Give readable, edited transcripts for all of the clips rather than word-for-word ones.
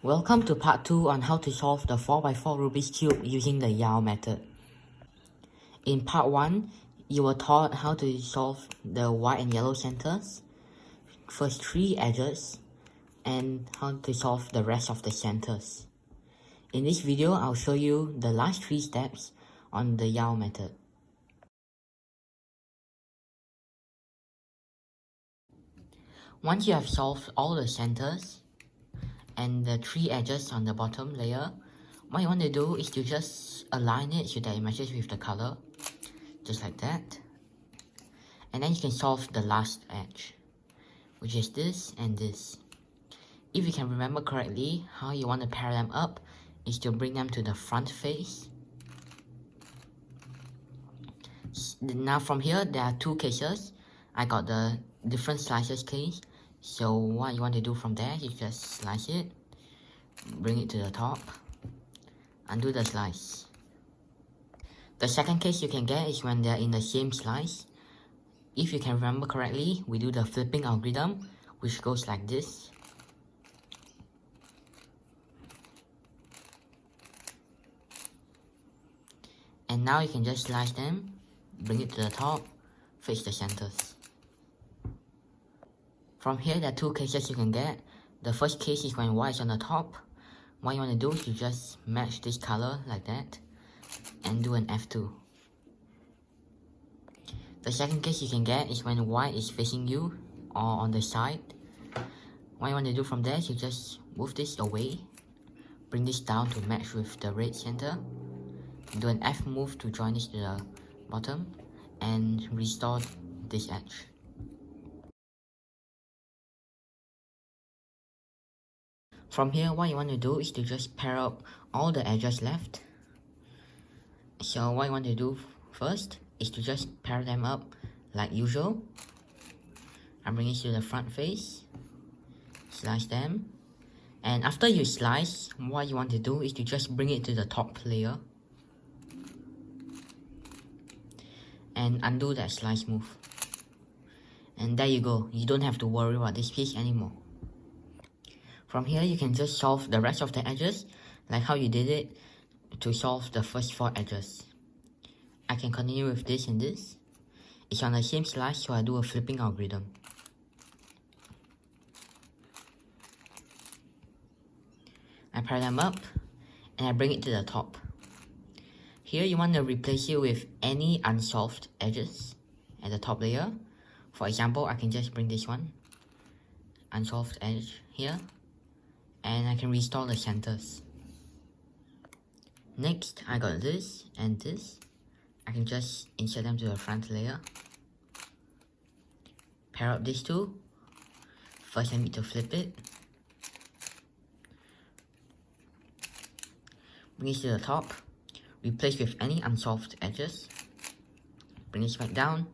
Welcome to part 2 on how to solve the 4x4 Rubik's Cube using the Yau method. In part 1, you were taught how to solve the white and yellow centers, first 3 edges, and how to solve the rest of the centers. In this video, I'll show you the last 3 steps on the Yau method. Once you have solved all the centers and the 3 edges on the bottom layer, what you want to do is to just align it so that it matches with the color, just like that. And then you can solve the last edge, which is this and this. If you can remember correctly, how you want to pair them up is to bring them to the front face. Now from here, there are 2 cases. I got the different slices case. So what you want to do from there is just slice it, bring it to the top, undo the slice. The second case you can get is when they're in the same slice. If you can remember correctly, we do the flipping algorithm, which goes like this. And now you can just slice them, bring it to the top, fix the centers. From here, there are 2 cases you can get. The first case is when white is on the top. What you want to do is you just match this color like that and do an F2. The second case you can get is when white is facing you or on the side. What you want to do from there is you just move this away, bring this down to match with the red center, do an F move to join this to the bottom, and restore this edge. From here, what you want to do is to just pair up all the edges left. So what you want to do first is to just pair them up like usual. I bring it to the front face, slice them, and after you slice, what you want to do is to just bring it to the top layer and undo that slice move. And there you go, you don't have to worry about this piece anymore. From here, you can just solve the rest of the edges, like how you did it to solve the first 4 edges. I can continue with this and this. It's on the same slice, so I do a flipping algorithm. I pair them up, and I bring it to the top. Here, you want to replace it with any unsolved edges at the top layer. For example, I can just bring this one, unsolved edge here, and I can restore the centers. Next, I got this and this. I can just insert them to the front layer. Pair up these 2. First, I need to flip it. Bring it to the top. Replace with any unsolved edges. Bring this back down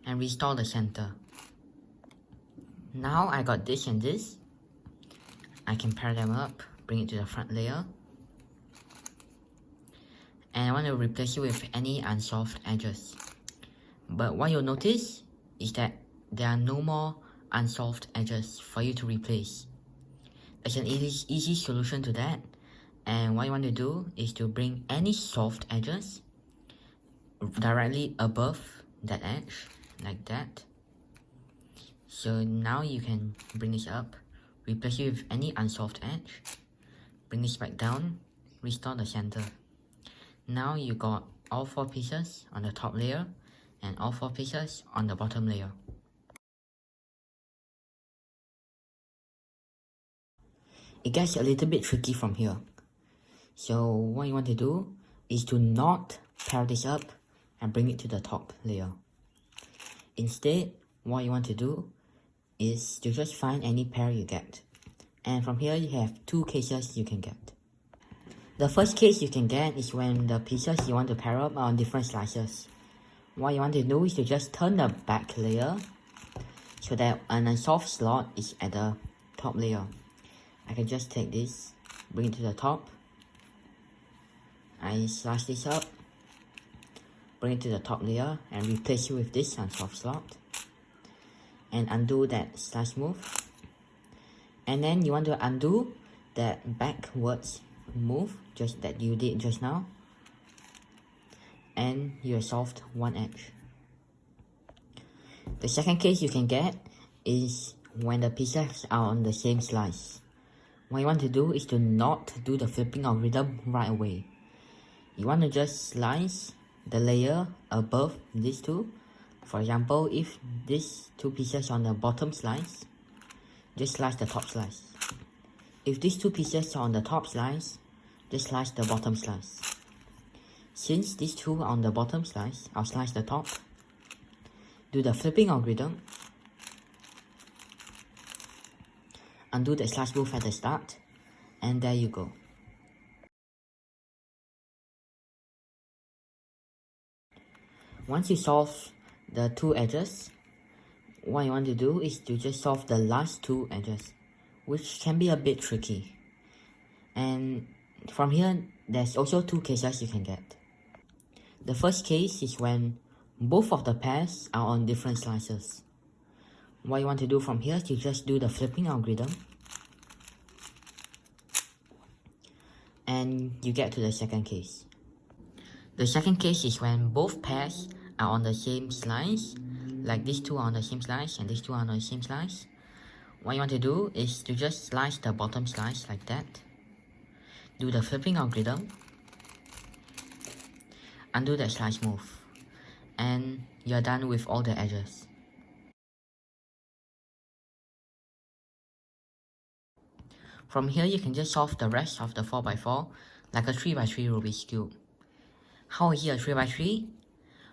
and restore the center. Now I got this and this. I can pair them up, bring it to the front layer. And I want to replace it with any unsolved edges. But what you'll notice is that there are no more unsolved edges for you to replace. There's an easy solution to that. And what you want to do is to bring any solved edges directly above that edge, like that. So now you can bring this up, replace it with any unsolved edge, bring this back down, restore the center. Now you got all 4 pieces on the top layer and all 4 pieces on the bottom layer. It gets a little bit tricky from here. So what you want to do is to not pair this up and bring it to the top layer. Instead, what you want to do is to just find any pair you get. And from here, you have 2 cases you can get. The first case you can get is when the pieces you want to pair up are on different slices. What you want to do is to just turn the back layer so that an unsolved slot is at the top layer. I can just take this, bring it to the top. I slice this up, bring it to the top layer and replace it with this unsolved slot. And undo that slice move. And then you want to undo that backwards move just that you did just now, and you have solved one edge. The second case you can get is when the pieces are on the same slice. What you want to do is to not do the flipping algorithm right away. You want to just slice the layer above these two. For example, if these two pieces on the bottom slice, just slice the top slice. If these two pieces are on the top slice, just slice the bottom slice. Since these two are on the bottom slice, I'll slice the top. Do the flipping algorithm. Undo the slice move at the start, and there you go. Once you solve the two edges, what you want to do is to just solve the last two edges, which can be a bit tricky. And from here, there's also two cases you can get. The first case is when both of the pairs are on different slices. What you want to do from here is to just do the flipping algorithm, and you get to the second case. The second case is when both pairs are on the same slice, like these two are on the same slice and these two are on the same slice. What you want to do is to just slice the bottom slice like that. Do the flipping algorithm, undo that slice move, and you're done with all the edges. From here, you can just solve the rest of the 4x4 like a 3x3 Rubik's Cube. How is it a 3x3?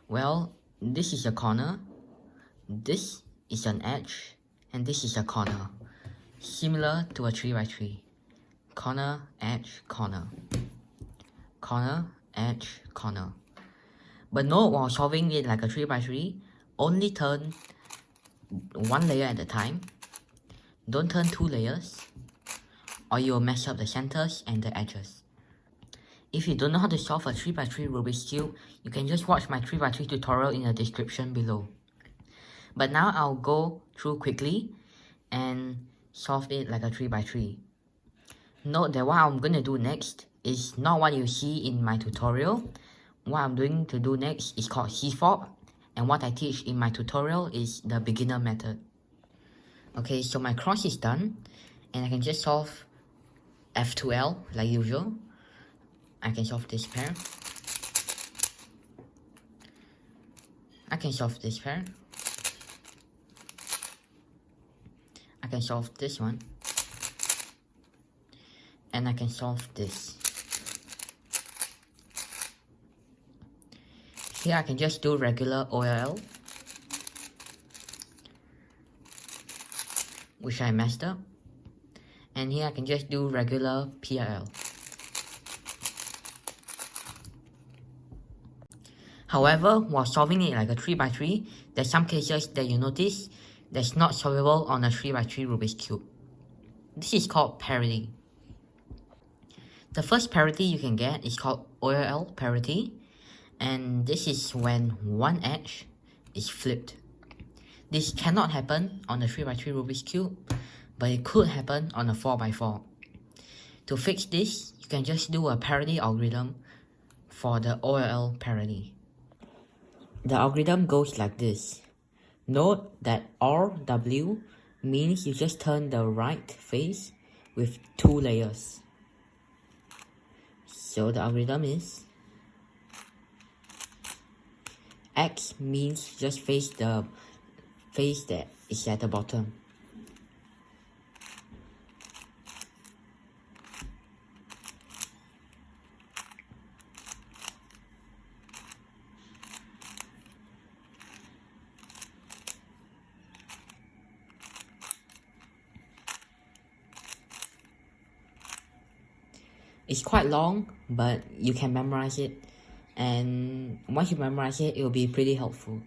Well, this is a corner, this is an edge, and this is a corner. Similar to a 3x3. Corner, edge, corner. Corner, edge, corner. But note, while solving it like a 3x3, only turn one layer at a time. Don't turn two layers, or you'll mess up the centers and the edges. If you don't know how to solve a 3x3 Rubik's Cube, you can just watch my 3x3 tutorial in the description below. But now I'll go through quickly and solve it like a 3x3. Note that what I'm going to do next is not what you see in my tutorial. What I'm going to do next is called C-fob, and what I teach in my tutorial is the beginner method. Okay, so my cross is done, and I can just solve F2L like usual. I can solve this pair. I can solve this pair. I can solve this one. And I can solve this. Here I can just do regular OLL, which I messed up. And here I can just do regular Pll. However, while solving it like a 3x3, there's some cases that you notice that's not solvable on a 3x3 Rubik's Cube. This is called parity. The first parity you can get is called Pll Parity, and this is when one edge is flipped. This cannot happen on a 3x3 Rubik's Cube, but it could happen on a 4x4. To fix this, you can just do a parity algorithm for the Pll Parity. The algorithm goes like this. Note that RW means you just turn the right face with two layers. So the algorithm is X means just face the face that is at the bottom. It's quite long, but you can memorize it, and once you memorize it, it will be pretty helpful.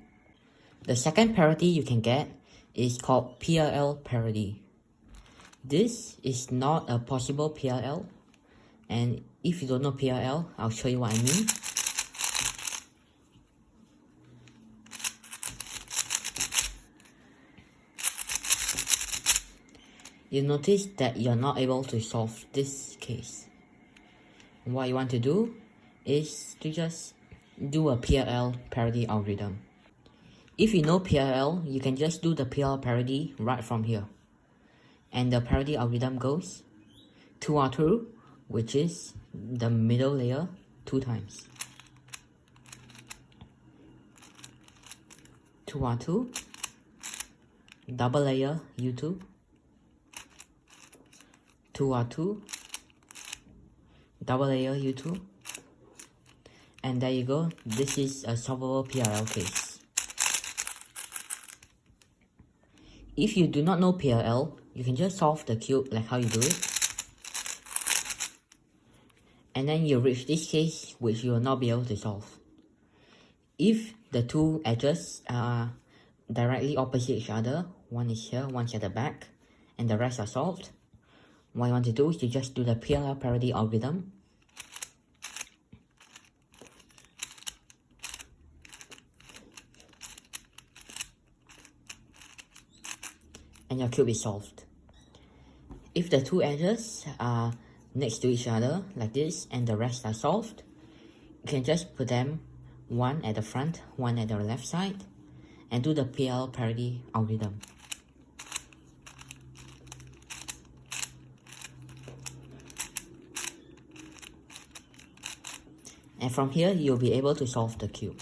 The second parity you can get is called Pll Parody. This is not a possible Pll, and if you don't know Pll, I'll show you what I mean. you notice that you're not able to solve this case. What you want to do is to just do a Pll Parity algorithm. If you know Pll, you can just do the Pll Parity right from here. And the parity algorithm goes 2R2, which is the middle layer, 2 times. 2R2, double layer U2, 2R2, double layer U2, and there you go. This is a solvable PLL case. If you do not know PLL, you can just solve the cube like how you do it, and then you reach this case which you will not be able to solve. If the two edges are directly opposite each other, one is here, one's at the back, and the rest are solved, what you want to do is you just do the Pll Parity algorithm. And your cube is solved. If the two edges are next to each other like this and the rest are solved, you can just put them one at the front, one at the left side, and do the Pll Parity algorithm. And from here, you'll be able to solve the cube.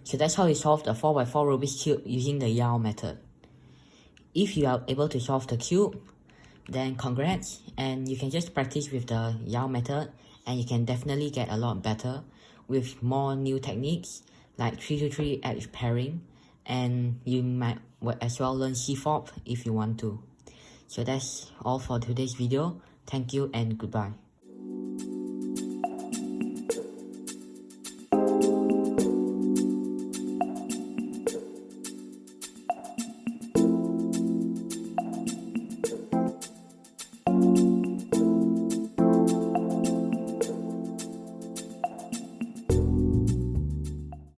So that's how you solve the 4x4 Rubik's Cube using the Yau method. If you are able to solve the cube, then congrats, and you can just practice with the Yau method, and you can definitely get a lot better with more new techniques like 3-to-3 edge pairing, and you might as well learn C-fob if you want to. So that's all for today's video. Thank you and goodbye.